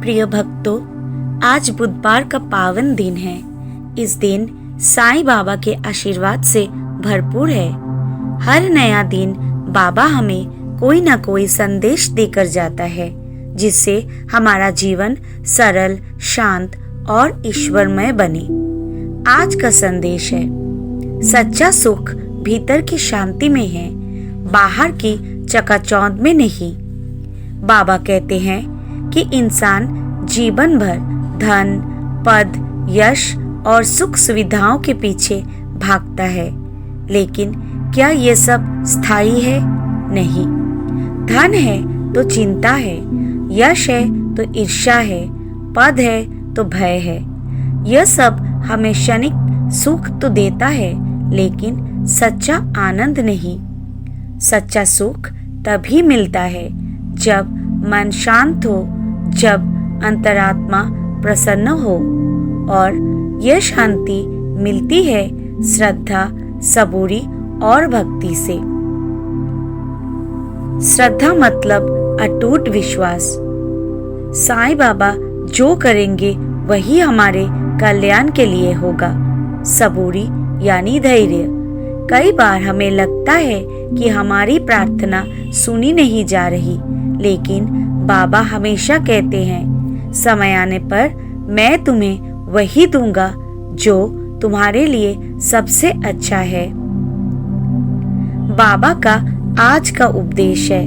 प्रिय भक्तों, आज बुधवार का पावन दिन है। इस दिन साईं बाबा के आशीर्वाद से भरपूर है। हर नया दिन बाबा हमें कोई ना कोई संदेश देकर जाता है, जिससे हमारा जीवन सरल, शांत और ईश्वरमय बने। आज का संदेश है, सच्चा सुख भीतर की शांति में है, बाहर की चकाचौंध में नहीं। बाबा कहते हैं कि इंसान जीवन भर धन, पद, यश और सुख सुविधाओं के पीछे भागता है, लेकिन क्या ये सब स्थायी है? नहीं। धन है तो चिंता है, यश है तो ईर्ष्या है, पद है तो भय है। यह सब हमें क्षणिक सुख तो देता है, लेकिन सच्चा आनंद नहीं। सच्चा सुख तभी मिलता है जब मन शांत हो, जब अंतरात्मा प्रसन्न हो, और यह शांति मिलती है श्रद्धा, सबूरी और भक्ति से। श्रद्धा मतलब अटूट विश्वास। साईं बाबा जो करेंगे वही हमारे कल्याण के लिए होगा। सबूरी यानी धैर्य। कई बार हमें लगता है कि हमारी प्रार्थना सुनी नहीं जा रही, लेकिन बाबा हमेशा कहते हैं, समय आने पर मैं तुम्हें वही दूंगा जो तुम्हारे लिए सबसे अच्छा है। बाबा का आज का उपदेश है,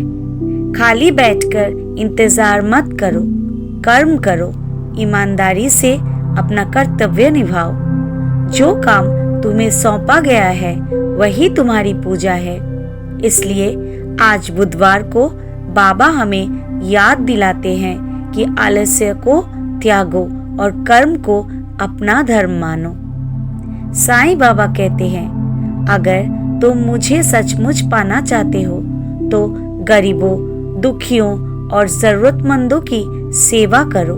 खाली बैठकर इंतजार मत करो, कर्म करो, ईमानदारी से अपना कर्तव्य निभाओ। जो काम तुम्हें सौंपा गया है वही तुम्हारी पूजा है। इसलिए आज बुधवार को बाबा हमें याद दिलाते हैं कि आलस्य को त्यागो और कर्म को अपना धर्म मानो। साईं बाबा कहते हैं, अगर तुम मुझे सचमुच पाना चाहते हो तो गरीबों, दुखियों और जरूरतमंदों की सेवा करो।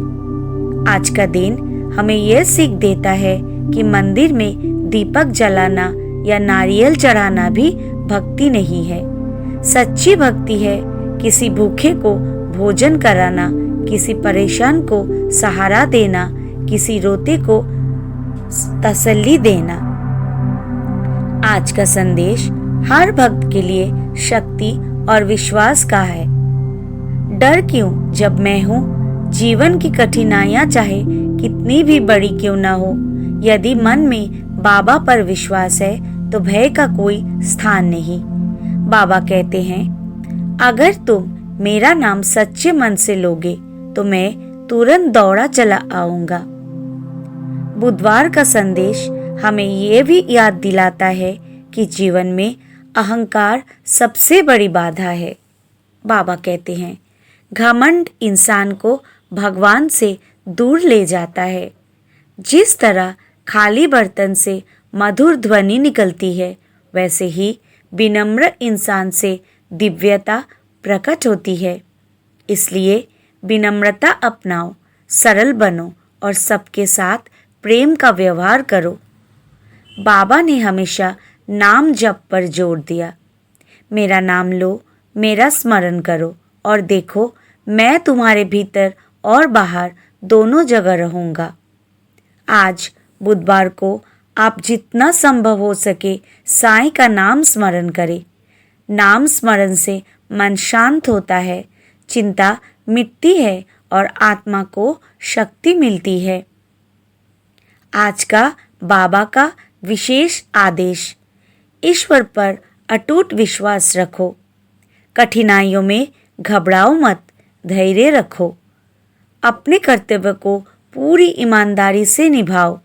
आज का दिन हमें यह सीख देता है कि मंदिर में दीपक जलाना या नारियल चढ़ाना भी भक्ति नहीं है। सच्ची भक्ति है किसी भूखे को भोजन कराना, किसी परेशान को सहारा देना, किसी रोते को तसल्ली देना। आज का संदेश हर भक्त के लिए शक्ति और विश्वास का है। डर क्यों जब मैं हूँ? जीवन की कठिनाइयां चाहे कितनी भी बड़ी क्यों ना हो, यदि मन में बाबा पर विश्वास है तो भय का कोई स्थान नहीं। बाबा कहते हैं, अगर तुम मेरा नाम सच्चे मन से लोगे तो मैं तुरंत दौड़ा चला आऊंगा। बुधवार का संदेश हमें ये भी याद दिलाता है कि जीवन में अहंकार सबसे बड़ी बाधा है। बाबा कहते हैं, घमंड इंसान को भगवान से दूर ले जाता है। जिस तरह खाली बर्तन से मधुर ध्वनि निकलती है, वैसे ही विनम्र इंसान से दिव्यता प्रकट होती है। इसलिए विनम्रता अपनाओ, सरल बनो और सबके साथ प्रेम का व्यवहार करो। बाबा ने हमेशा नाम जप पर जोर दिया। मेरा नाम लो, मेरा स्मरण करो और देखो, मैं तुम्हारे भीतर और बाहर दोनों जगह रहूंगा। आज बुधवार को आप जितना संभव हो सके साईं का नाम स्मरण करें। नाम स्मरण से मन शांत होता है, चिंता मिटती है और आत्मा को शक्ति मिलती है। आज का बाबा का विशेष आदेश, ईश्वर पर अटूट विश्वास रखो। कठिनाइयों में घबराओ मत, धैर्य रखो। अपने कर्तव्य को पूरी ईमानदारी से निभाओ।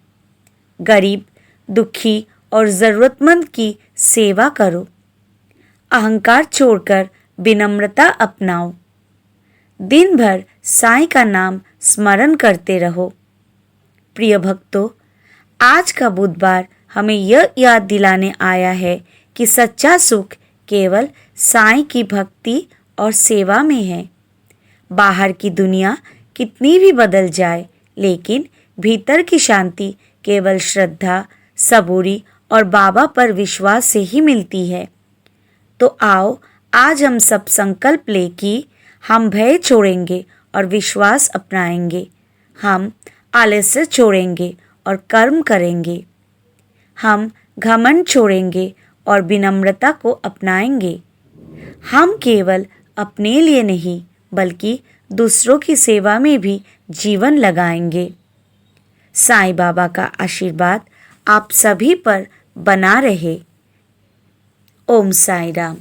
गरीब, दुखी और जरूरतमंद की सेवा करो। अहंकार छोड़कर विनम्रता अपनाओ। दिन भर साईं का नाम स्मरण करते रहो। प्रिय भक्तों, आज का बुधवार हमें यह याद दिलाने आया है कि सच्चा सुख केवल साईं की भक्ति और सेवा में है। बाहर की दुनिया कितनी भी बदल जाए, लेकिन भीतर की शांति केवल श्रद्धा, सबूरी और बाबा पर विश्वास से ही मिलती है। तो आओ आज हम सब संकल्प ले कि हम भय छोड़ेंगे और विश्वास अपनाएंगे। हम आलस्य छोड़ेंगे और कर्म करेंगे। हम घमंड छोड़ेंगे और विनम्रता को अपनाएंगे। हम केवल अपने लिए नहीं बल्कि दूसरों की सेवा में भी जीवन लगाएंगे। साईं बाबा का आशीर्वाद आप सभी पर बना रहे। ओम साई राम।